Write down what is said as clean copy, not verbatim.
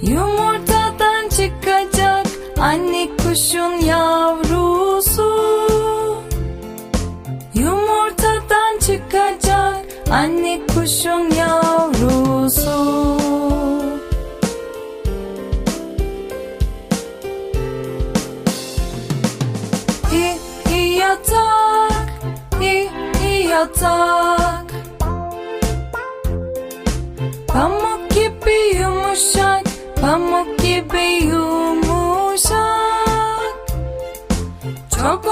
Yumurtadan çıkacak anne kuşun yavrusu. Yumurtadan çıkacak anne kuşun yavrusu. Yatak, yatak. Pamuk gibi yumuşak, pamuk gibi yumuşak. Çok